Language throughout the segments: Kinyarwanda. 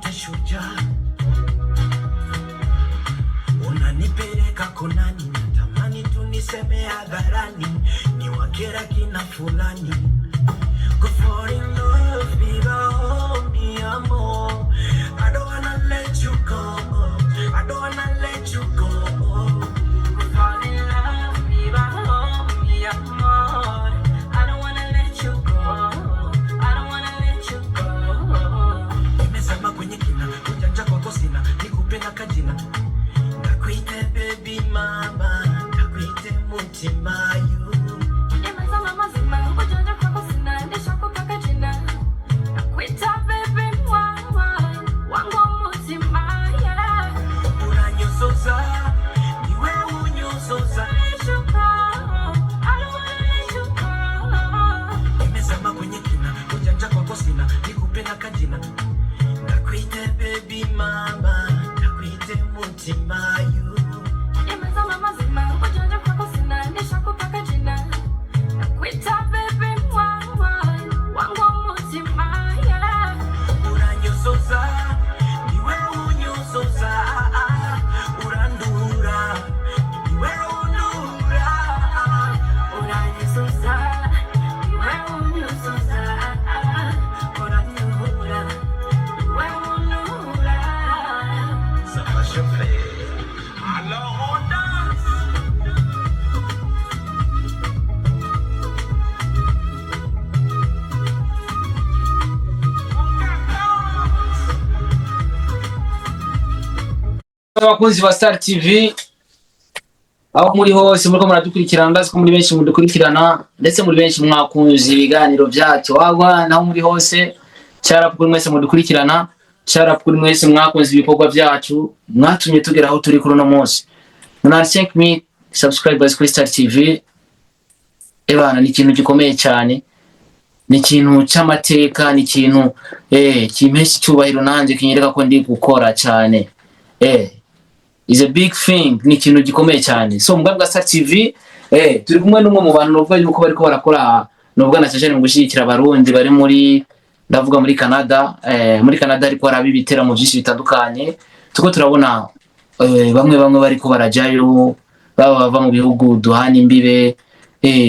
niite shujaa, unanipeleka konani, natamani tuniseme hadharani, ni wakera kina fulani. Go fall in love, baby, hold me amor. I don't wanna let you go, I don't wanna let you go. Go fall in love, baby, hold me amor. I don't wanna let you go, I don't wanna let you go. Nimezama kwenye kina, ujanja kwako sina, nikupe na kajina. Nakuite baby mama, nakuite mutima you. Nimezama mazima, ujanja kwako sina, nishakupa kajina. Nakuita baby mama, wangu mutima yeah. Unanyosoza, niwe unyosoza. I don't wanna let you go. Nimezama kwenye kina, ujanja kwako sina, nikupe na kajina. Nakuite baby mama, nakuite mutima you. Nimezama mazima, ujanja kwako sina, nishakupa kajina. Nakuita baby mama, wangu mutima yeah. Unanyosoza, niwe unyosoza. Urandura, niwe unura. Unanyosoza, niwe unyosoza. Urandura, niwe unura. Ça va chauffer. Alors on danse. Abakunzi ba Star TV aho muri hose muriko muradukurikirana, ndazi ko muri benshi mudukurikirana ndetse muri benshi mwakunze ibiganiro byacu wagwa naho muri hose. Cyara kuri mwese mudukurikirana, cyara kuri mwese mwakunze ibikorwa byacu, mwatumye tugera aho turi kuri no munsi. Muna thank me subscribers kuri Star TV. Ebana ni ikintu gikomeye cyane, ni ikintu cy'amateka, ni ikintu kimesha cyubahiro nanjye kinyereka ko ndi gukora cyane. Is a big thing, ni ikintu gikomeye cyane. So mugabwa Star TV turi kumwe n'umwe mu bantu nubwo yuko bariko barakora nubwo nashaje mu gushikira abarundi bari muri ndavuga muri Canada. Muri Canada ariko arabibitera mu byinshi bitandukanye. Tuko turabona bamwe bariko barajayo, bava mu bihugu duhana imbibe,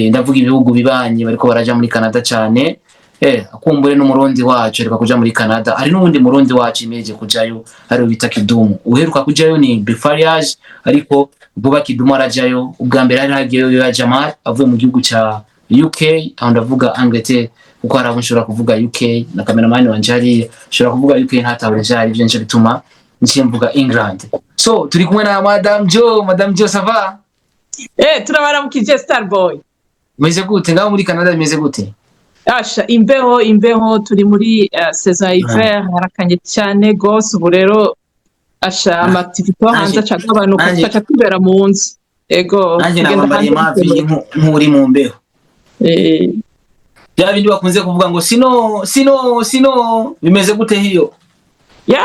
ndavuga ibihugu bibanye bariko baraja muri Canada cyane. Akumbure n'umurundi wacu ariko kuja muri Canada. Hari n'ubundi murundi wacu imeje kujayo, ari bita Kidumu. Uheruka kujayo ni Befariage, ariko vuba Kidumu arajayo. Ubwa mbere hari hagiyeyo ya Jamal avuye mu gihugu ca UK, aho ndavuga Angleterre kuko arabunshura kuvuga UK, na cameraman wanje ari shura kuvuga UK ntatawe jari byo nje bituma nshimvuga England. So turi kumwe na Madame Jo, ça va? Turabaramukije Starboy. Meze gute ngaho muri Canada, meze gute? Asha imbeho turi muri saison hiver, harakanye cyane gose. Ubu rero asha amativito hanze acagabanuka, tukaca tubera mu nzu. Ego tugenda hanze nk'uri mu mbeho. Ya bindi bakunze kuvuga ngo sino bimeze gute hiyo? Ya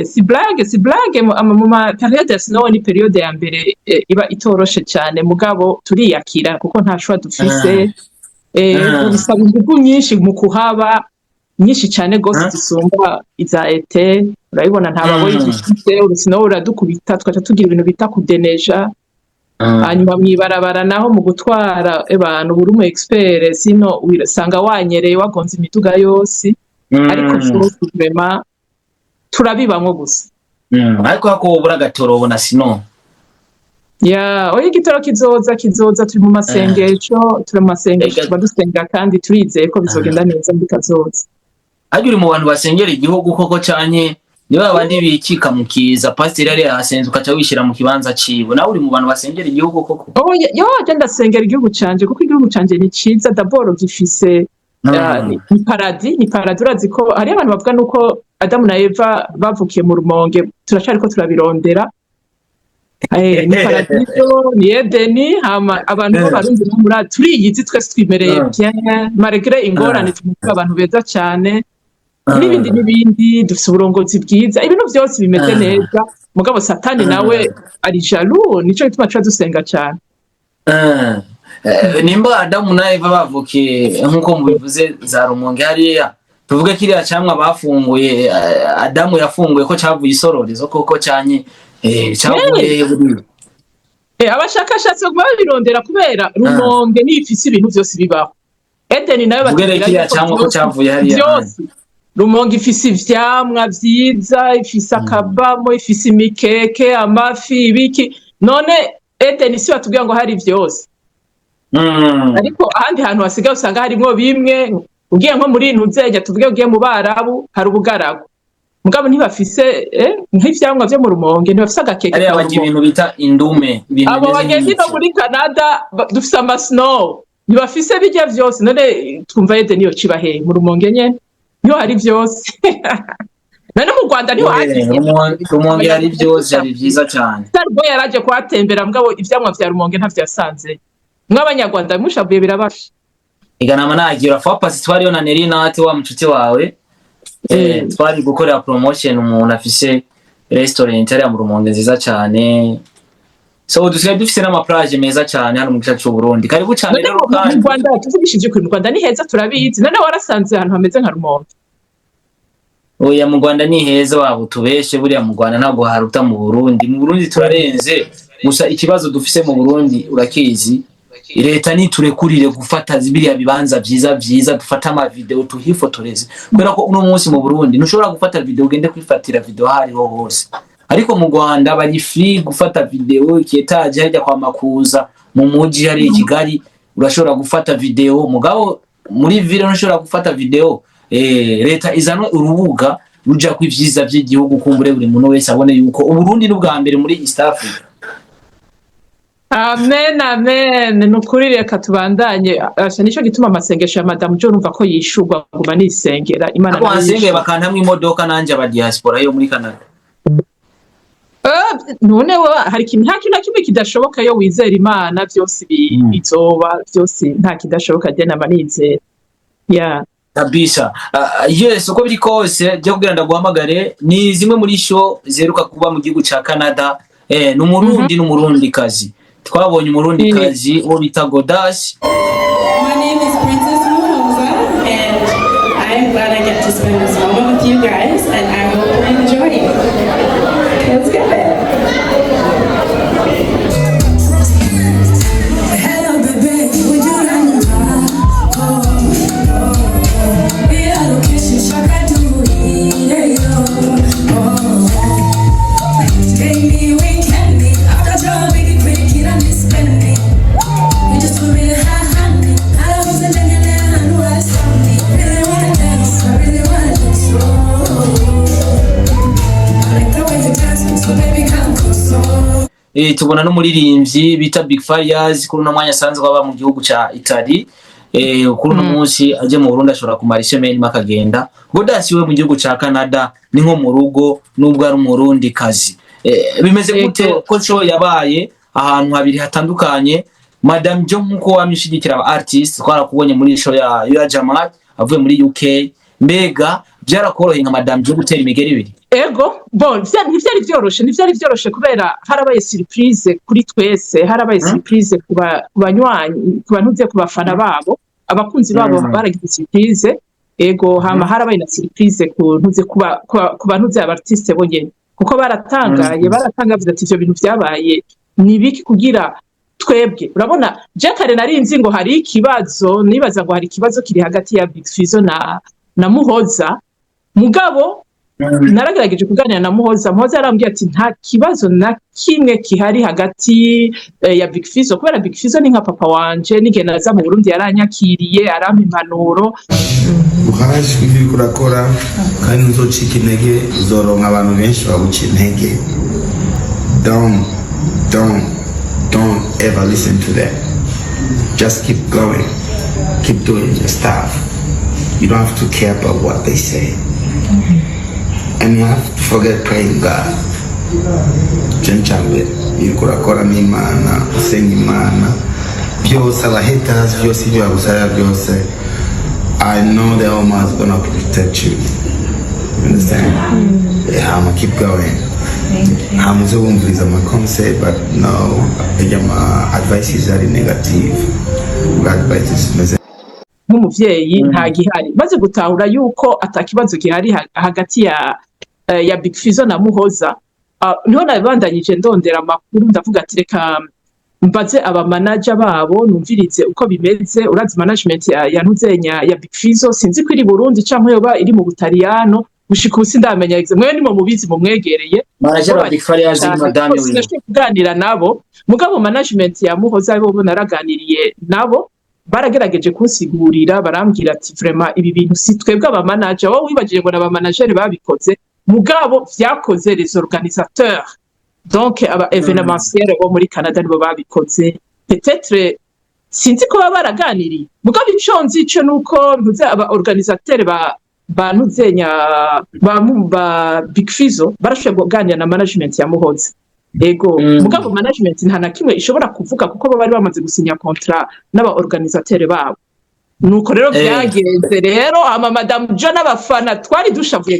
si blague mu ma periode sino ni periode ya mbere iba itoroshe cyane, mugabo turiyakira kuko nta shwa dufise. Bisaba ingufu nyinshi mu kuhaba, nyinshi cyane gose zisumba iza ete. Urabibona nta baboyi dufite, urusino uradukubita tukaca tugira ibintu bita kudeneja. Hanyuma mwibarabara naho mu gutwara abantu buri mu expert, sino wirasanga wanyereye wagonze imiduga yose. Ariko vraiment turabibamwo gusa. Ariko hako ubura gatoro ubona sino. Oya igitoro kizoza, turi mu masengesho, dusenga kandi turizeye ko bizogenda neza bikazoza. Ajye uri mu bantu basengera igihugu koko cyane, niba abandi bikika mu kiza pastor yari yasenze ukaca wishira mu kibanza cibo, nawe uri mu bantu basengera igihugu koko? Je ndasengera igihugu canje kuko igihugu canje ni ciza, d'abord gifise ni paradis. Urazi ko hari abantu bavuga nuko Adamu na Eva bavukiye mu rumonge, turacariko turabirondera. Ni paradiso, ni Edeni, abantu b'abarundi muri turiyizi twese twimereye bien, malgré ingorane tumuka abantu beza cyane. N'ibindi dufise uburongozi bwiza, ibintu byose bimeze neza, mugabo Satani nawe ari jaloux, nico gituma tuba dusenga cyane. Nimba Adamu na Eva bavukiye nkuko mubivuze za rumonge hariya, tuvuge kiriya camwa bafunguye Adamu yafunguye ko cavuye isororezo koko cyanye cavuye buri abashakashatsi babirondera kubera Rumonge nifise ibintu byose bibaho Edeni nayo bagira cyangwa ko cyavuye hariya Rumonge ifise ivyamwa vyiza ifise akabamo ifise imikeke amafi ibiki none Edeni si batubwira ngo hari byose ariko ahandi hantu hasigaye usanga harimo bimwe ugiye nko muri Ntuzenya tuvuge ugiye mu Barabu hari ubugaragu mugabo ntibafise nk'ivyamwa byo mu Rumonge ntibafise agakeke ari abaje ibintu bita indume abo bagezi no muri Canada dufise amasnow ntibafise bijya vyose none twumva Edeni yo cibahe mu Rumonge nyene niho hari byose none mu Rwanda niho hari Rumonge hari byose ari byiza cyane Starboy yaraje kwatembera mugabo ivyamwa vya Rumonge ntavyasanze mw'abanyarwanda mushabuye birabasha iganama nagira fa pasi twari yo na Nerina ati wa mucuti wawe twari gukorera promotion umuntu afise restaurant ari mu Rumonge nziza cyane so dusigaye dufise n'ama plage meza cyane hano mu gice cy'u Burundi karibu cyane rero kandi mu Rwanda tuvugishije ku Rwanda ni heza turabizi none warasanze ahantu hameze nka Rumonge oya mu Rwanda ni heza wabo tubeshe buriya mu Rwanda ntabwo haruta mu Burundi turarenze gusa ikibazo dufise mu Burundi urakizi leta niturekurire gufata zibiriya bibanza byiza dufata ama video tuhifotoreze kubera ko uno munsi mu Burundi ntushobora gufata video ugende kwifatira video hariho hose ariko mu Rwanda bari free gufata video kietaje hajya kwa Makuza mu muji hari Kigali urashobora gufata video mugabo muri ville ntushobora gufata video leta izanwe urubuga ruja kwivyiza by'igihugu kumbure buri muntu wese abone yuko Uburundi n'ubwa mbere muri East Africa. Amen nukuri reka tubandanye asha nico gituma amasengesho ya Madame Jo numva ko yishurwa nguma nisengera Imana n'abasenge bakantamwe imodoka nanje aba diaspora yo muri Canada none hari ikintu nta kintu kimwe kidashoboka yo wizera Imana byose bizoba byose nta kidashoboka je namanizera kabisa yes uko biri kose je kugira ndaguhamagare ni zimwe muri show zeruka kuba mu gihugu ca Canada n'umurundi n'umurundikazi twabonye umurundikazi wo bita Godash. My name is Princess Muhoza and I am glad I get to spend this moment with you guys and I hope you enjoy it. Let's get it. Tubona n'umuririmbyi bita Big Farious kuri no mwanya sanzwe aba mu gihugu ca Italy kuri no munsi aje mu Burundi ashobora kumara isemeni makagenda Godash we mu gihugu ca Canada ni nko mu rugo nubwo ari umurundi kazi bimeze gute ko show yabaye ahantu habiri hatandukanye Madame Jo nkuko wamishigikira aba artist twarakubonye muri show ya Jamal avuye muri UK mbega byarakoroheye nka Madame Jo gutera imigeri ibiri ego bon ntivyari byoroshe kubera harabaye surprise kuri twese harabaye surprise kuba banywanyi kuba ntuze kubafana babo abakunzi babo baragize surprise ego hama harabaye na surprise ku ntuze kuba ntuze abartiste bonyene kuko baratangaye baratangavuze ati ivyo bintu vyabaye ni biki kugira twebwe urabona je kare narinzi ngo hari ikibazo nibaza ngo hari ikibazo kiri hagati ya Big Fizzo na Muhoza mugabo naragerageje kuganira na Muhoza yarambwiye ati nta kibazo na kimwe kihari hagati ya Big Fizzo kubera Big Fizzo ni nka papa wanje nigenda za mu Burundi yaranyakiriye arampa impanuro uhaje ibyo kurakora kandi uzocika intege uzoronka abantu benshi baguca intege don't ever listen to them. Just keep going, keep doing your stuff. You don't have to care about what they say. And you have to forget praying God. Chenchambere, yukurakora n'Imana, usenga Imana. Byose abahaters, byose ibyo bagusaba byose. I know the Almighty is gonna protect you. You understand? Yeah, I'ma keep going. I'm so wumviriza my concept, but no, my advice is very negative. God advice is nk'umuvyeyi nta gihari maze gutahura yuko atakibazo gihari hagati ya Big Fizzo na Muhoza niho nabandanyije ndondera amakuru ndavuga ati reka mbaze aba manager babo numvirize uko bimeze urazi management ya Ntuzenya ya Big Fizzo sinzi ko iri Burundi canke yoba iri mu Butaliyano gushika ubu sindamenya mwe nimo mubizi mu mwegereye manager wa Big Fizzo yazi madame wiwe sinashobora kuganira nabo mugabo management ya Muhoza bo naraganiriye nabo baragerageje kunsigurira barambwira ati vraiment ibi bintu si twebwe aba manager wowe wibagiye ngo n'aba manager babikoze mugabo vyakoze les organisateurs donc aba événementiels bo muri Canada nibo babikoze peut-être sinzi ko baraganiriye mugabo ico nzi ico nuko ntuze aba organisateurs ba Ntuzenya ba Big Fizzo barashoboye kuganira na management ya Muhoza ego mugabo management nta na kimwe ishobora kuvuga kuko bo bari bamaze gusinya contrat n'aba organisateurs babo nuko rero byagenze rero ama madame Jo n'abafana twari dushavuye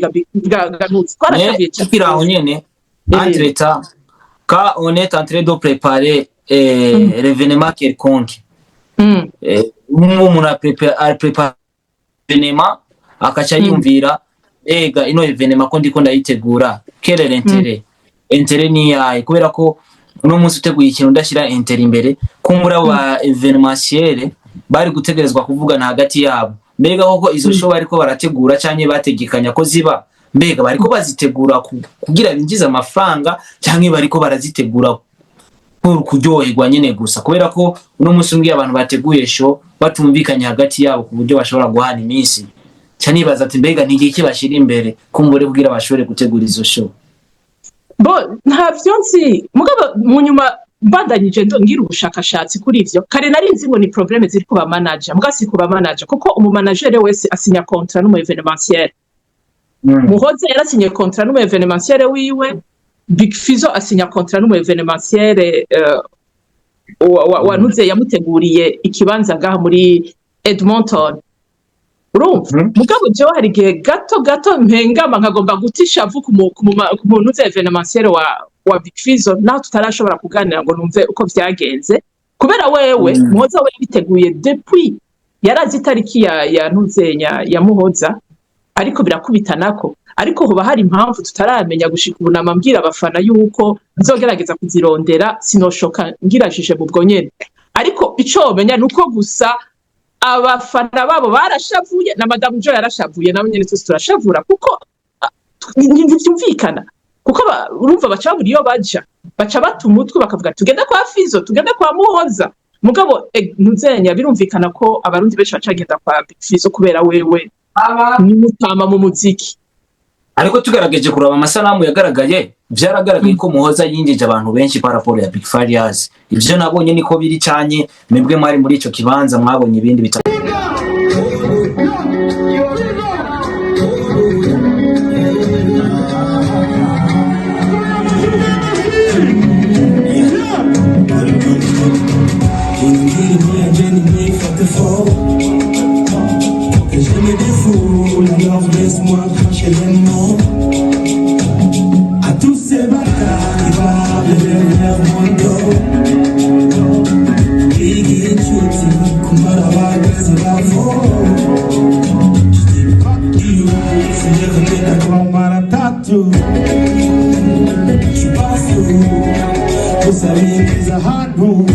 ganutse twarashavuye cyane aho nyene entreta ka on est en train de préparer l'événement quelconque umuntu a préparer l'événement akacha yumvira ega ino événement ko ndiko ndayitegura quel est l'intérêt ni yaye kubera ko uno munsi uteguye ikintu ndashira intérêt imbere kumbura wa événementiel bari gutegerezwa kuvugana hagati yabo mbega koko izo show bariko barategura cyanye bategekanya ko ziba mbega bariko bazitegura kugira binjiza amafaranga cyangwa bariko barazitegura kuryoherwa nyene gusa kubera ko uno munsi ngiye abantu bateguye show batumvikanye hagati yabo ku buryo bashobora guhana iminsi cyane baza ati mbega ntigiki bashira imbere kumbure kugira bashobore gutegura izo show bo ntavyo nzi mugabo munyuma bandanyije ngira ubushakashatsi kuri ivyo kare nari nzi ngo ni problème ziri ku ba manager mugasi ku ba manager kuko umu manager wese asinya contrat n'umu événementiel Muhoza yarasinye contrat n'umu événementiel wiwe Big Fizzo asinya contrat n'umu événementiel wa Ntuze yamuteguriye ikibanza ngaha muri Edmonton urumva mugabo jewe hari gihe gato mpengama nkagomba gutishavu ku muntu uze événementiel wa Big Fizzo naho tutarashobora kuganira ngo numve uko vyagenze kubera wewe Muhoza we biteguye depuis yarazi itariki ya Ntuzenya ya Muhoza ariko birakubitanako ariko hoba hari impamvu tutaramenya gushika ubunama mbwira abafana yuko nzogerageza kuzirondera sinoshoka ngirajije mu bwo nyene ariko ico menya nuko gusa abafana babo barashavuye na madame Jo yarashavuye nabo nyene twese turashavura kuko ntivyumvikana kuko urumva baca buriyo baja baca bata umutwe bakavuga tugende kwa Fizzo tugende kwa Muhoza mugabo Ntuzenya birumvikana ko abarundi benshi bacagenda kwa Big Fizzo kubera wewe ni mutama mu muziki ariko tugerageje kuraba amasanamu yagaragaye vyaragaragaye ko Muhoza yinjije abantu benshi par rapport ya Big Farious ivyo nabonye niko biri cyanye mwebwe mwari muri ico kibanza mwabonye ibindi laisse-moi cracher les mots à tous ces bâtards qui parlent derrière mon dos. Biggie Chuti, Kumara Vargas et la c'est le côté d'un Maratatu. Tu passes où vous savez que ça a nous.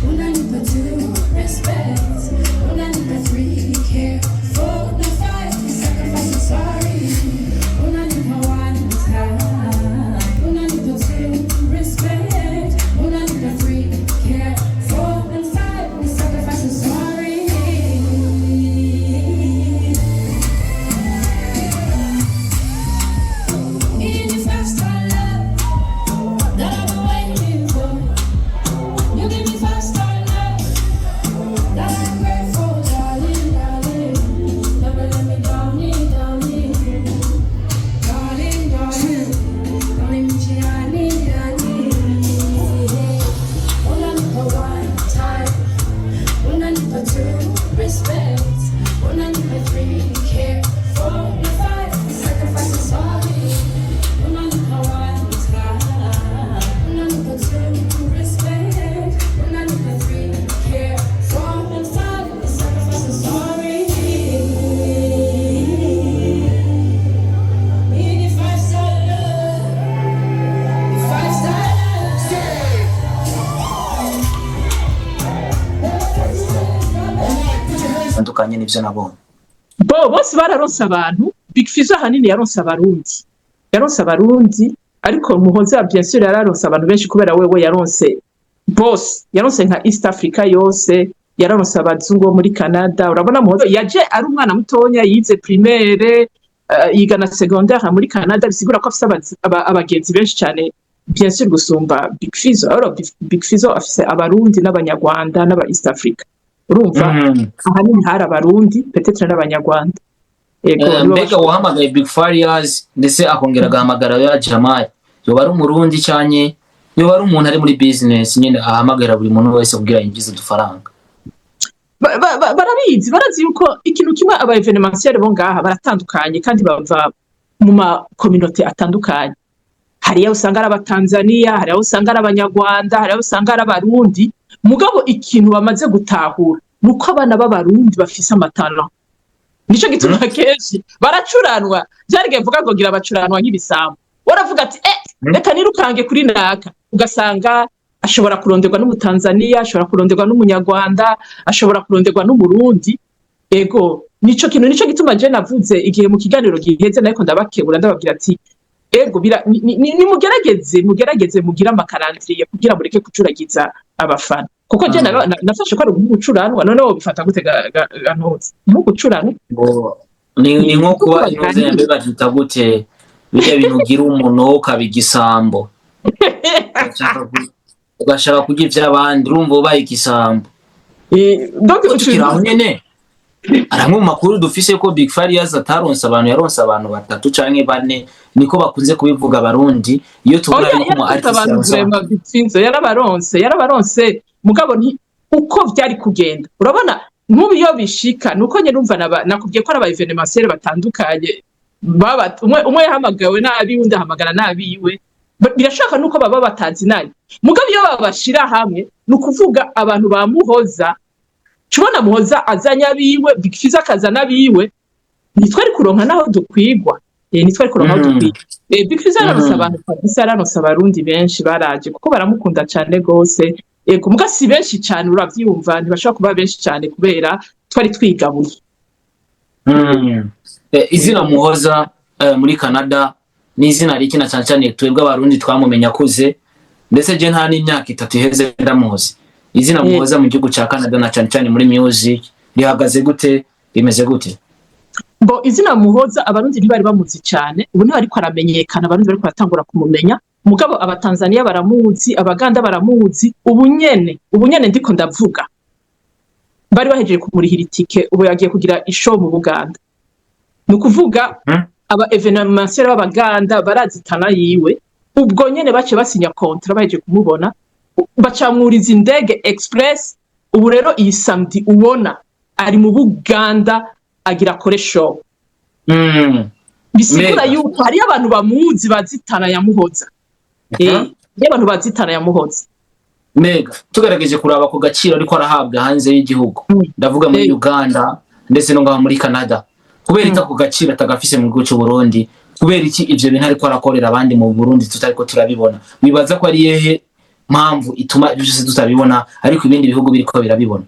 Unanipa two nivyo nabonye bose bararonse abantu. Big Fizzo ahanini yaronse abarundi ariko Muhoza bien sûr yararonse abantu benshi kubera wewe yaronse nka East Africa yose, yararonse abazungu bo muri Canada. Urabona Muhoza yaje ari umwana mutonya, yize primaire, yiga na secondaire muri Canada, bisigura ko afise abagenzi benshi cyane bien sûr gusumba Big Fizzo. Big Fizzo afise abarundi n'abanyarwanda n'aba East Africa, urumva ahanini hari abarundi peut-être n'abanyarwanda. Mbega wahamagaye Big Farious ndetse akongera agahamagara ya Jamal, yoba ari umurundi cyanye yoba ari umuntu ari muri business nyine ahamagara buri muntu wese kugira yinjize udufaranga? Barazi yuko ikintu kimwe aba evenementiel bo ngaha baratandukanye kandi bava mu ma communauté atandukanye. Hariya usanga ari abatanzania, hariya usanga ari abanyarwanda, hariya usanga ari abarundi. Mugabo ikintu bamaze gutahura nuko abana b'abarundi bafise amatara. Nico gituma kenshi baracuranwa. Jarige mvuga ngo gira abacuranwa nk'ibisambo. Waravuga ati reka nirukange kuri naka, ugasanga ashobora kuronderwa n'umutanzania, ashobora kuronderwa n'umunyarwanda, ashobora kuronderwa n'umurundi. Ego nico gituma je navuze igihe mu kiganiro giheze nariko ndabakebura ndababwira ati ego ni mugerageze mugira amakarandiriye kugira mureke kucuragiza abafana, kuko je nafashe ko ari gucuranwa. None wo bifata gute ganoze mu gucuranwa? Ni nko kuba inoze yambe bagita gute bijya bintu gira umuntu ukabigisambo ugashaka kugira ivy'abandi, urumva ubaye igisambo. Donc ukiraho nyene aramwe mu makuru dufise ko Big Farious ataronse abantu, yaronse abantu 3 canke 4 niko bakunze kubivuga abarundi. Iyo tuvuga ko mu artiste yarabaronse mugabo nti uko byari kugenda. Urabona nk'ubu iyo bishika nuko nye numva nakubwiye ko aba evenementiel batandukanye, baba umwe yahamagawe nabi undi ahamagara nabiwe, birashaka nuko baba batazi nabi. Mugabo iyo babashira hamwe nukuvuga abantu ba Muhoza, cubona Muhoza azanya biwe, Big Fizzo akazana biwe, nitwari kuronka naho dukwigwa. Nitwari kuronka naho dukwigwa. Big Fizzo araronse abantu kabisa, araronse abarundi benshi baraje kuko baramukunda cyane gose. Ego muga si benshi cyane uravyumva, ntibashaka kuba benshi cyane kubera twari twigabuye. Izina Muhoza muri Canada ni izina rikina cyane cyane twebwe abarundi twamumenya kuze, ndetse je nta n'imyaka 3 iheze ndamuzi. Izina Muhoza mu gihugu ca Canada na cyane cyane muri music rihagaze gute, rimeze gute? Bo izina Muhoza abarundi ntibari bamuzi cyane, ubu nta ariko aramenyekana, abarundi bari kuratangura kumumenya. Mugabo abatanzania baramuzi, abaganda baramuzi. Ubunyene ndiko ndavuga bari bahejeje kumurihira itike, ubu yagiye kugira ishow mu Buganda. Nukuvuga aba evenementiel b'abaganda barazitana yiwe, ubwo nyene bace basinya kontra bahejeje kumubona, bacamwuriza indege express. Ubu rero iyi samedi ubona ari mu Buganda agira kore show. Bisigura yuko hari abantu bamuzi bazitana ya Muhoza. Y'abantu bazitana ya Muhoza. Mega tugerageje kuraba ko gaciro ariko arahabwa hanze y'igihugu, ndavuga muri Uganda ndetse no ngaho muri Canada, kubera ita ku gaciro atagafise mu gihugu cy'u Burundi, kubera iki ivyo bintu ariko arakorera abandi mu Burundi tutariko turabibona? Wibaza ko ari yehe mpamvu ituma byose tutabibona ariko ibindi bihugu biriko birabibona?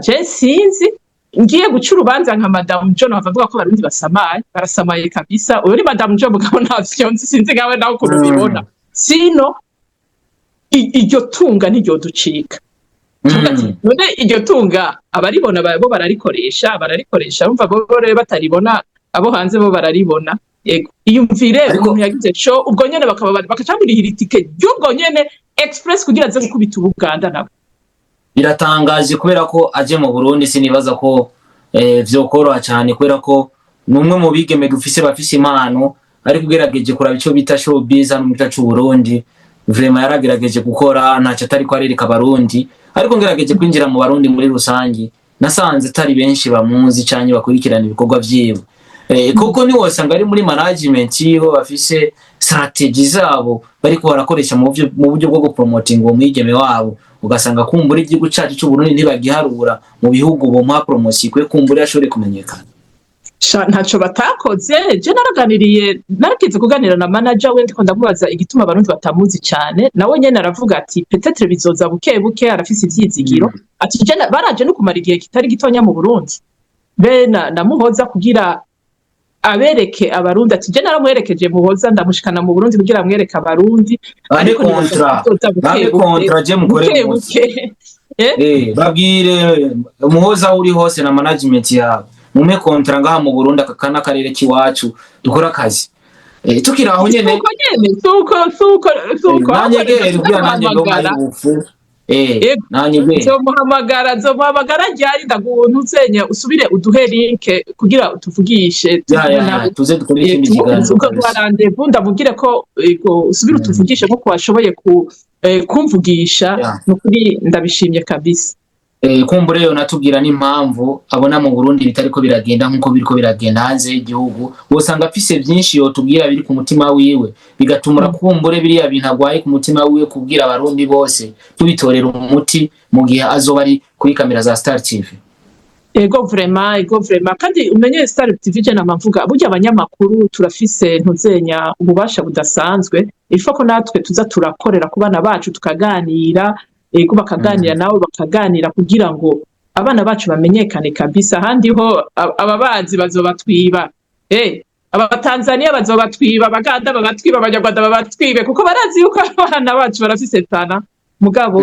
Je sinzi, ngiye guca urubanza nka Madame John bavuga ko abarundi barasamaye kabisa. Uyo ni Madame John mugabo ntavyo sinzi ngawe nawe ko bibona. Sino iryo tunga niryo ducika. None iryo tunga abaribona bo bararikoresha umva bo rero bataribona, abo hanze bo bararibona. Yego iyumvire umuntu yagize show ubwo nyene bakacamurihira itike y'ubwo nyene express kugira aze gukubita Ubuganda nabo. Biratangaje kubera ko aje mu Burundi, sinibaza ko vyokoroha cyane kubera ko numwe mu bigeme dufise bafise impano, ariko ugerageje kuraba ico bita showbiz hano mu cyacu Burundi, vraiment yaragerageje gukora ntacyo atari ko arereka abarundi, ariko ngerageje kwinjira mu Barundi muri rusangi nasanze tari benshi bamuzi cyane bakurikirana ibikorwa vyiwe. Koko ni wasanga ari muri management yiho bafise strategy zabo bariko barakoresha mu buryo bwo gupromoting uwo mwigeme wabo, ugasanga kumbura igihugu cyacu cy'u Burundi ntibagiharura mu bihugu bo mwa promotion kwe kumbura yashore kumenyekana. Ntaco batakoze. Je narakize kuganira na manager we ndiko ndamubaza igituma abarundi batamuzi cyane, nawe nyene aravuga ati peut-être bizoza buke arafise ivyizigiro. Ati je baraje no kumara igihe kitari gitonya mu Burundi, be na Muhoza kugira abereke abarundi ati je naramwerekeje Muhoza ndamushikana mu Burundi kugira amwereke abarundi ariko kontra je mukore buke babwire Muhoza uri hose na management yawe mume kontra ngaha mu Burundi akakana karere kiwacu dukora akazi tukira aho nyene suko nanyegere kugira nanye ndo mayibufu nzomuhamagara ryari ndaguntu zenya usubire uduhe link kugira utuvugishe tuze dukore ikindi kiganiro ndamubwire ko usubire utuvugishe nkuko washoboye kumvugisha nukuri ndabishimye kabisa kumbure yo natubwira n'impamvu abona mu Burundi bitariko biragenda nkuko biriko biragenda hanze y'igihugu wosanga afise byinshi yo tubwira biri ku mutima wiwe bigatumura kumbure biriya bintu agwaye ku mutima wiwe kubwira abarundi bose tubitorera umuti mu gihe azoba ari kuri kamera za Star TV. Ego vraiment kandi umenye Star TV je namavuga burya abanyamakuru turafise ntuzenya ububasha budasanzwe ifo ko natwe tuza turakorera ku bana bacu tukaganira ego bakaganira nawe bakaganira kugira ngo abana bacu bamenyekane kabisa handi ho ababazi bazobatwiba Abatanzania bazobatwiba Abaganda babatwiba Abanyarwanda babatwibe kuko barazi yuko abana bacu barafise tana mugabo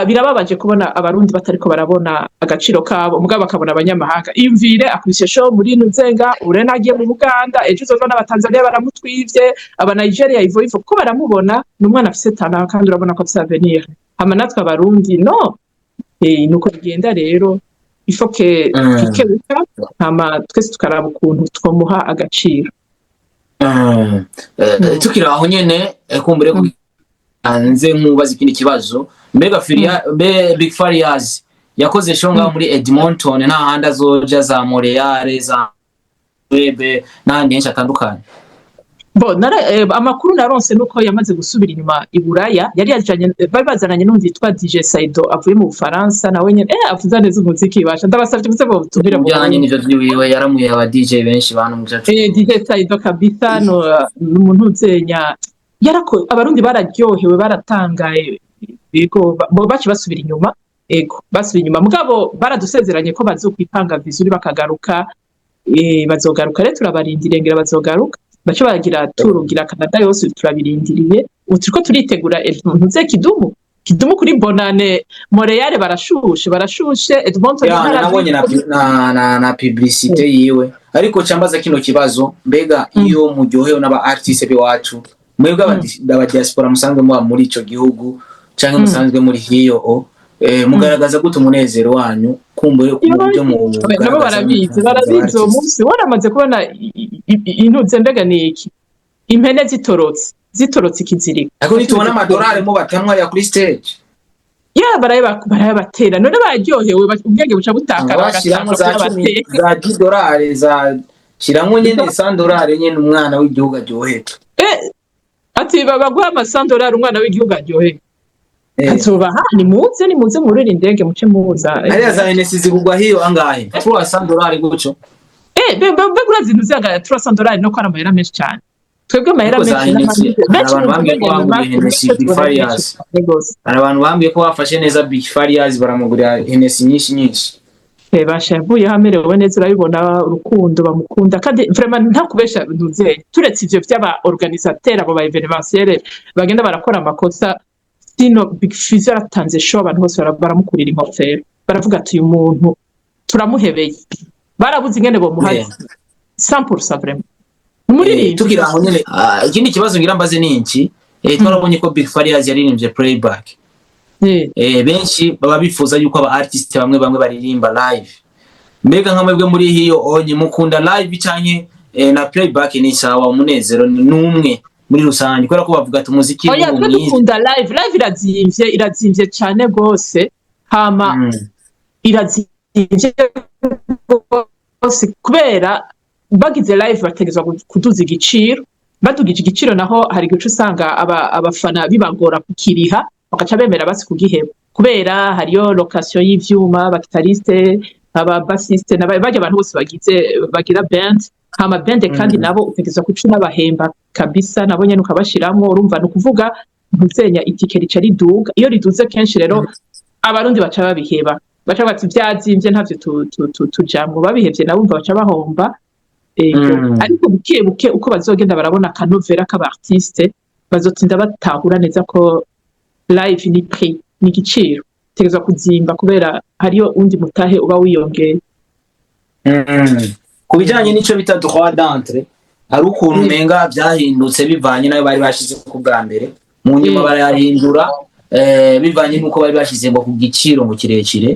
birababaje kubona abarundi batariko barabona agaciro kabo mugabo bakabona abanyamahanga imvire akubise show muri Nuzenga urena agiye mu Buganda ejo uzova n'Abatanzania baramutwivye aba Nigeria ivo ko baramubona n'umwana afise tana kandi urabona ko afise avenir hama natwe abarundi nuko bigenda rero ifoke kikebuka hama twese tukaraba ukuntu twomuha agaciro tukira aho nyene kumbure ko anze nkubaza ikindi kibazo mbega Big Farious yakoze show ngaho muri Edmonton nta handi azoja za Montreal za Webe n'ahandi henshi atandukanye amakuru naronse nuko yamaze gusubira inyuma i Buraya yari yajanye bari bazananye n'undi yitwa DJ Saido avuye mu Bufaransa nawe nyene avuza neza umuziki basha ndabasavye muze butubira mu byanye n'ivyo byiwe yaramuye aba DJ benshi bantu mu cyacu DJ Saido kabisa no umuntu uzenya yarako abarundi bararyohewe baratangaye ego baci basubira inyuma basubira inyuma mugabo baradusezeranye ko bazokwipanga vizuri bakagaruka bazogaruka rero turabarindiriye ngira bazogaruka baco bagira turugira Canada yose turabirindiriye uturiko turitegura ntuze kidumu kuri Bonane Montreal barashushe Edmonton nabonye na publicité yiwe ariko cambaza kino kibazo mbega iyo muryohewe n'aba artiste bewacu mwebwe aba diaspora musanzwe muri ico gihugu canke musanzwe muri hiyo mugaragaza gute umunezero wanyu kumbuye kubyo mu nabo barabizi umunsi waramaze kubona intuze mbega niki impene zitorotse ikiziriko ariko nitubona amadolari mu batamwa ya kuri stage barayabatera none baryohewe ubwenge buca butakara bagashiramo za $10 za shiramwe nyene $100 nyene umwana w'igihugu aryohera ati babaguha $100 umwana w'igihugu aryohera atubaha ni muze murira indege muce muza ariya za NS zigugwa hiyo angahe $300 guco begura zintu zaga $300 no kwana mahera menshi cyane twebwe mahera menshi abantu bambwiye ko bafashe neza Big Farious baramugurira NS nyinshi bashavuye hamerewe neza urabibona urukundo bamukunda kandi vraiment nta kubesha ntuze turetse ivyo by'aba organisateur abo ba evenementiel bagenda barakora amakosa sino Big Fizzo aratanze show abantu bose baramukurira inkofero baravuga ati uyu muntu turamuhebeye barabuze ingene bo muhazi 100% vraiment muri tugira aho nyene ikindi kibazo ngira mbaze ninki twarabonye ko Big Farious yaririmbye playback benshi baba bifuza yuko aba artiste bamwe baririmba live mbega nkamwebwe muri hiyo onye mukunda live canke na playback ni sawa umunezero numwe muri rusange kubera ko bavuga ati umuziki ni mwiza dukunda live irazimvye cyane gose hama irazimvye gose kubera bagize live bategezwa kuduza igiciro badugije igiciro naho hari gice usanga abafana bibagora kukiriha bakaca bemera basi kugiheba kubera hariyo location y'ivyuma abagitariste ababassiste n'abajya abantu bose bagira band hama band kandi nabo utegezwa kucuna bahemba kabisa nabo nyene ukabashiramo urumva no kuvuga ntuzenya itike rica riduga iyo riduze kenshi rero abarundi baca babiheba baca bati byazimvye ntavyo tujamwo babihevye nabumva baca bahomba ariko buke buke uko bazogenda barabona akanovera k'abartiste bazotinda batahura neza ko live ni prix ni igiciro tegeza kuzimba kubera hariyo undi mutahe uba wiyongeye ku bijyanye n'icyo bita droit d'entrée hari ukuntu umenga byahindutse bivanye nayo bari bashize ku bwa mbere mu nyuma barayahindura bivanye n'uko bari bashize ngo ku giciro ngo kirekire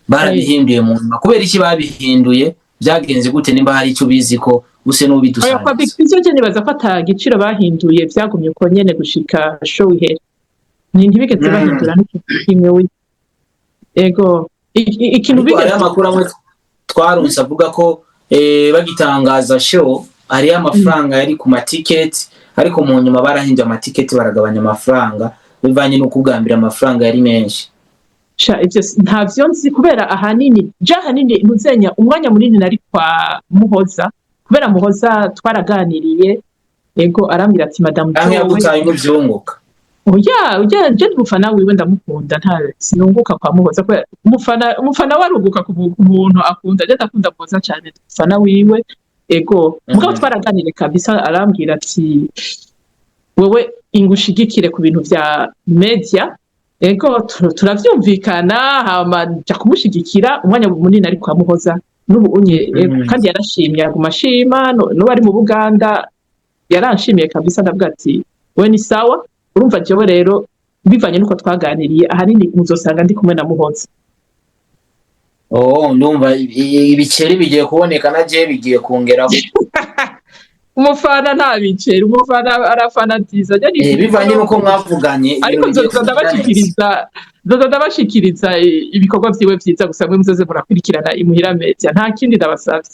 barabihinduye mu nyuma kubera iki babihinduye byagenze gute nimba hari icyo bizi ko use n'ubidusangiza icyo cyo nibaza ko ata giciro bahinduye byagumye uko nyene gushika show ihere ni ntibigeze bahindura n'ikimwe we ego ikintu bigeze amakuru amwe twarunse avuga ko bagitangaza show hari amafaranga yari ku matiketi ariko mu nyuma barahinduye amatiketi baragabanya amafaranga bivanye n'uko ubwambira amafaranga yari menshi ibyo ntavyo nzi kubera ahanini ntuzenya umwanya munini nari kwa Muhoza kubera Muhoza twaraganiriye ego arambwira ati madame Joe yagutaye mu byunguka ujya nje umufana wiwe ndamukunda nta sinunguka kwa Muhoza kubera umufana waruguka ku muntu akunda je ndakunda Muhoza cyane umufana wiwe ego mugabo twaraganiriye kabisa arambwira ati wewe ingushigikire ku bintu vya media ego turavyumvikana hama ja kumushigikira umwanya munini ari kwa Muhoza n'ubu unye kandi yarashimye agumashima no bari mu Buganda yaranshimiye kabisa ndavuga ati we ni sawa urumva jewe rero bivanye nuko twaganiriye ahanini muzosanga ndi kumwe na Muhoza ndumva ibiceri bigiye kuboneka na je bigiye kongeraho umufana nta biceri umufana arafanatiza bivanye nuko mwavuganye ariko ndabashikiriza ibikorwa vyiwe vyiza gusa mwe muzoze murakurikirana imuhira media nta kindi ndabasavye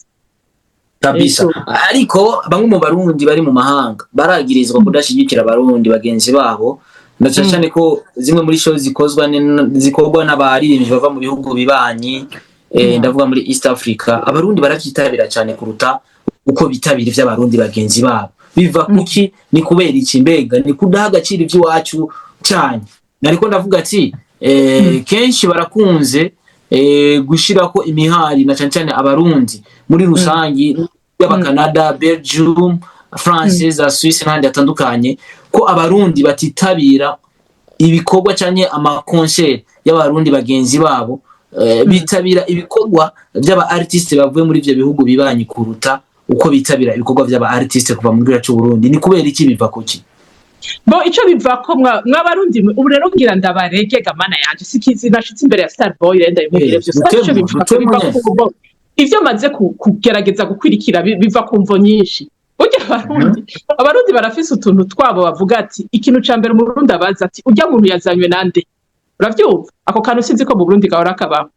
kabisa ariko bamwe mu barundi bari mu mahanga baragirizwa kudashigikira abarundi bagenzi babo ndacane ko zimwe muri show zikorwa n'abaririmbyi bava mu bihugu bibanyi ndavuga muri East Africa abarundi baravyitabira cyane kuruta uko bitabira ivy'abarundi bagenzi babo biva kuki ni kubera iki mbega ni kudaha agaciro ivy'iwacu cyane nariko ndavuga ati kenshi barakunze gushirako imihari na cyane abarundi muri rusangi y'aba Canada Belgium France za Suisse n'andi atandukanye ko abarundi batitabira ibikorwa cyane ama concert y'abarundi bagenzi babo bitabira ibikorwa by'aba artiste bavuye muri ivyo bihugu bibanyi kuruta uko bitabira ibikorwa by'aba artiste kuva mu gihugu cy'u Burundi ni kubera iki biva kuki bo ico biva ko mwabarundi ubu rero ngira ndabarege gamana yanje sikizi nashitse imbere ya Starboy renda imubire byose ico biva ko ivyo maze kugerageza gukwirikira biva ku mvo nyinshi ujya abarundi barafise utuntu twabo bavuga ati ikintu ca mbere mu Burundi abaza ati ujya muntu yazanywe nande uravyumva ako kantu sinzi ko mu Burundi gahora kabaho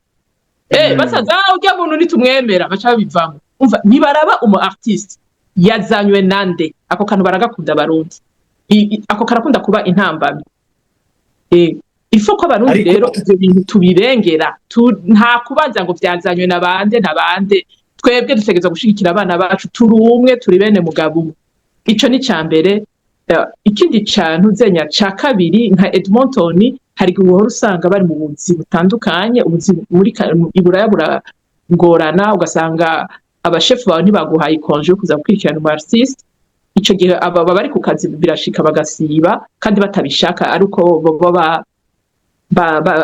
basaza ujya muntu nitumwemera baca bivamo umva nibaraba umu artiste yazanywe nande ako kantu baragakunda abarundi ako karakunda kuba intambamye ifo ko abarundi rero ivyo bintu tubirengera nta kubaza ngo vyazanywe nabande twebwe dutegerezwa gushigikira abana bacu turi umwe turi bene mugabo umwe ico ni ca mbere ikindi cantu zenya ca kabiri nka Edmonton hari guhora usanga bari mu buzi butandukanye ubuzi muri iburaya burangorana ugasanga abashefu bawe ntibaguhaye ikonje yo kuza gukurikirana umu artiste ico gihe aba bari ku kazi birashika bagasiba kandi batabishaka ariko baba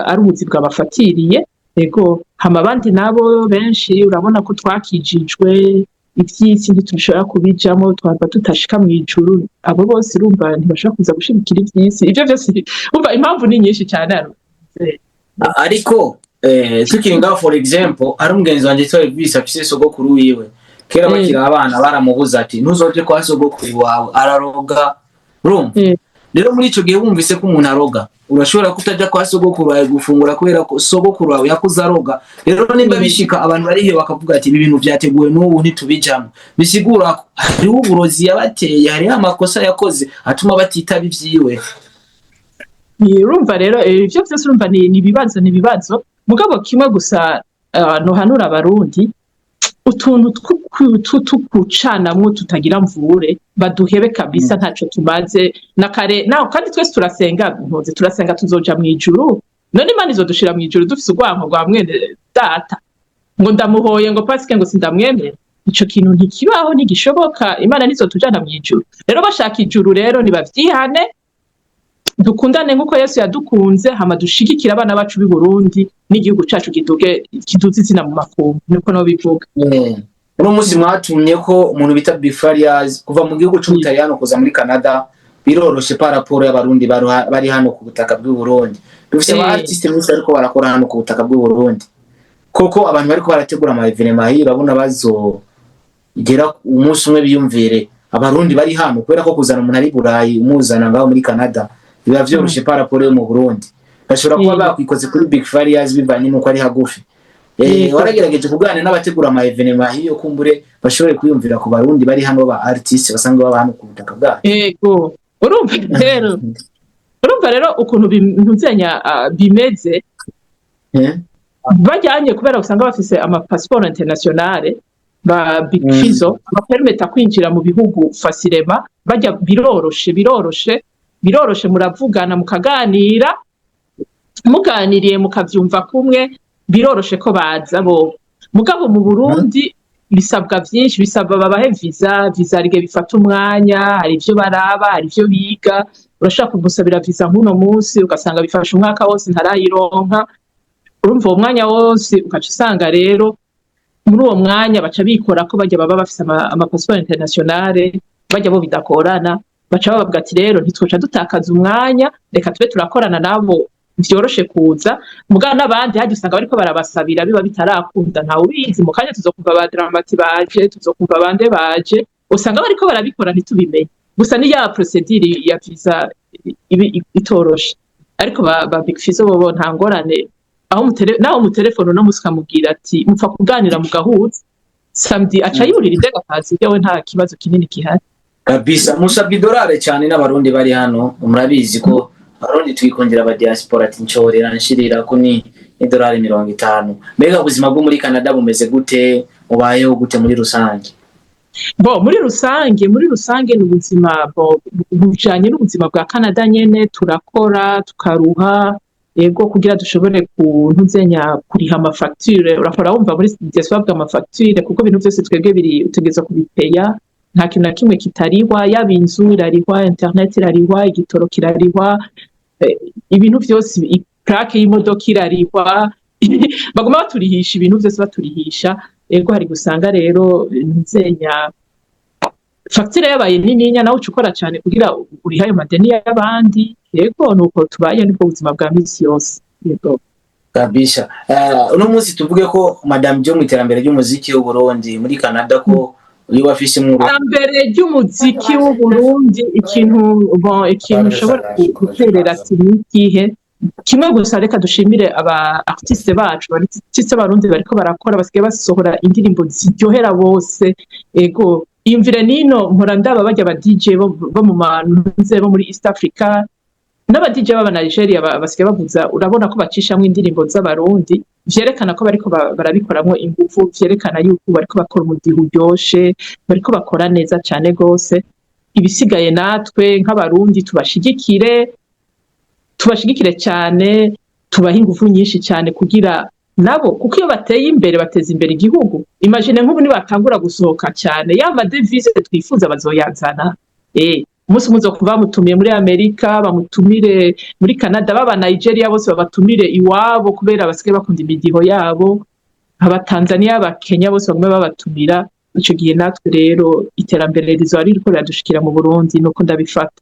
ari ubuzi bwabafatiriye ego hama abandi nabo benshi urabona ko twakijijwe ivy'isi ntitubishobora kubijamo twaba tutashika mw'ijuru abo bose urumva ntibashobora kuza gushigikira ivy'isi ivyo vyose umva impamvu ni nyinshi cyane ariko tukiri ngaho for example ari umugenzi wanje twaye bise afise sogokuru wiwe kera bakiri abana baramubuza ati ntuzoje kwa sogokuru wawe araroga rero muri ico gihe wumvise ko umuntu aroga urashobora kutaja kwa sogokuru wawe gufungura kubera ko sogokuru wawe yakuze aroga rero nimba bishika abantu barihe bakavuga ati ibi bintu vyateguwe n'ubu ntitubijamo bisigura ko hariho uburozi yabateye hariho amakosa yakoze atuma batitaba ivyiwe urumva rero ivyo vyose urumva ni ibibazo mugabo kimwe gusa nohanura abarundi utuntu tukucanamwo tutagira mvure baduhebe kabisa ntaco tumaze nakare naho kandi twese turasenga tuzoja mw'ijuru none Imana izodushira mu ijuru dufise urwanko rwa mwene data ngo ndamuhoye ngo pasike ngo sindamwemera, ico kintu ntikibaho ntigishoboka. Imana nizotujana mu ijuru. Rero bashaka ijuru rero nibavyihane, dukundane nk'uko Yesu yadukunze, hama dushigikira abana bacu b'i Burundi n'igihugu cacu kiduze izina mu makungu, niko no bivuga. Uno munsi mwatumye ko umuntu bita Big Farious kuva mu gihugu c'Ubutaliyano kuza muri Canada biroroshe par rapport y'abarundi bari hano ku butaka bw'u Burundi. Dufise aba artiste benshi ariko barakora hano ku butaka bw'u Burundi. Koko abantu bariko barategura ama evenement hier babona bazogera umunsi umwe biyumvire abarundi bari hano, kubera ko kuzana umuntu ari Burayi umuzana ngaho muri Canada biba vyoroshe par rapport yo mu Burundi. Bashobora kuba bakwikoze kuri Big Farious bivanye nuko ari hagufi. Waragerageje kuganira n'abategura ama evenement hiyo kumbure bashobore kwiyumvira ku barundi bari hano ba artiste basanga baba hano ku butaka bwabo. Yego urumva rero ukuntu ntuzenya bimeze bajyanye, kubera usanga bafise ama passeport internationale ba Big Fizzo bapermeta kwinjira mu bihugu facilement, bajya biroroshe muravugana mukaganira, muganiriye mukavyumva kumwe, biroroshe ko baza bo. Mugabo mu Burundi bisabwa vyinshi, bisabwa babahe visa rige bifata umwanya, hari ivyo baraba, hari ivyo biga. Urashaka kumusabira visa nk'uno munsi ugasanga bifasha umwaka wose ntarayironka, urumva uwo mwanya wose ugaca usanga rero muri uwo mwanya baca bikora ko bajya baba bafise ama passeport internationale, bajya bo bidakorana, baca bavuga ati rero ntitwoca dutakaza umwanya, reka tube turakorana nabo vyoroshe kuza. Mugana n'abandi haje usanga bariko barabasabira biba bitarakunda, ntawe ubizi. Mu kanya tuzokumva ba Dramati baje, tuzokumva bande baje, usanga bariko barabikora ntitubimenye. Gusa ni ya procedure ya visa itoroshe, ariko ba Big Fizzo bobo nta ngorane. Aho naho mu telefone no musukamubwira ati mupfa kuganira mu gahuza, samedi aca yurira indega kazi yawe, nta kibazo kinini kihari kabisa. Musabye dolare cyane n'abarundi bari hano, murabizi ko abarundi twikongera aba diaspora tinchorera nshirira ko ni dolari 50. Mbega ubuzima bwo muri Canada bumeze gute, ubayeho gute muri rusange? Muri rusange ni ubuzima bujanye n'ubuzima bwa Canada nyene, turakora tukaruha yego kugira dushobore kuntuzenya kuriha amafacture. Urafora wumva muri diaspora amafacture kuko ibintu byose twebwe biri utegeza kubipeya, nta kintu na kimwe kitarihwa, yaba inzu irarihwa, internet irarihwa, igitoro kirarihwa, ibintu byose, plaque y'imodoka irarihwa, baguma baturihisha ibintu byose baturihisha. Ego hari gusanga rero nzenya facture yabaye nininya, nawe ukora cyane kugira uriha ayo madeni y'abandi. Yego nuko tubaye nibwo buzima bwa misi yose. Yego kabisha. Uno munsi tuvuge ko Madame Jo mu iterambere ry'umuziki w'u Burundi muri Canada ko uyu bafise mu iterambere ry'umuziki w'u Burundi ikintu ushobora guterera ati nikihe kimwe gusa. Reka dushimire aba artiste bacu, artiste barundi bariko barakora, basigaye basohora indirimbo ziryohera bose. Ego imvire nino mpora ndaba bajya ba DJ bo mu manze bo muri East Africa n'aba DJ baba Nigeria basigaye bavuza, urabona ko bacishamwe indirimbo z'abarundi, vyerekana ko bariko barabikoramwo ingufu, vyerekana yuko bariko bakora umudiho uryoshe, bariko bakora neza cyane gose. Ibisigaye natwe nk'abarundi tubashigikire cyane, tubaha ingufu nyinshi cyane kugira nabo, kuko iyo bateye imbere bateza imbere igihugu. Imagine nk'ubu nibatangura gusohoka cyane, ya madevise twifuza bazoyazana. Umunsi muzo kuba mutumiye muri Amerika, bamutumire muri Canada, baba Nigeria bose babatumire iwabo kubera basigaye bakunda imidiho yabo, aba Tanzania, aba Kenya bose bamwe babatumira. Ico gihe natwe rero iterambere rizo ririko riradushikira mu Burundi, nuko ndabifata.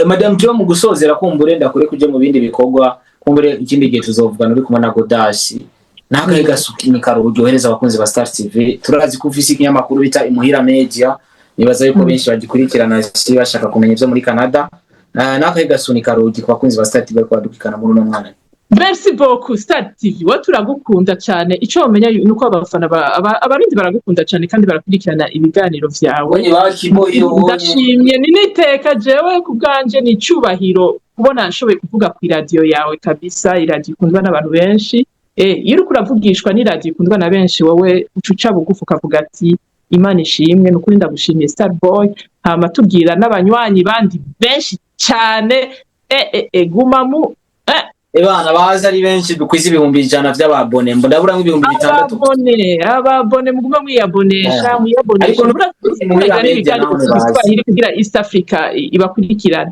Madame Jo mu gusozera kumbure ndakure kuje mu bindi bikorwa, kumbure ikindi gihe tuzovugana uri kumwe na Godashi nakahe gasukinika rujohereza abakunzi ba Star TV. Turazi ko ufise ikinyamakuru bita Imuhira Media, nibaza yuko benshi bagikurikirana bashaka kumenya ivyo muri Canada. Nakahe gasunika rugi ku bakunzi ba Star TV ko badukikana muri no mwana. Merci beaucoup Star TV, wa turagukunda cyane. Ico bamenya nuko abafana abarundi baragukunda cyane kandi barakurikirana ibiganiro vyawe. Ndashimye niniteka jewe kubganje ni cyubahiro kubona nshoboye kuvuga ku radio yawe kabisa. Radio ikundwa n'abantu benshi, iyo uri kuravugishwa ni radio ikundwa na benshi, wowe ucuca bugufu ukavuga ati Imana ishimwe. Nukuri ndagushimiye Starboy, hama tubwira n'abanywanyi bandi benshi cyane gumamu ebana baza ari benshi dukwiza ibihumbi 100 by'ababone ndabura nk'ibihumbi 6 ababone mugume mwiyabonesha ariko kugira East Africa ibakurikirana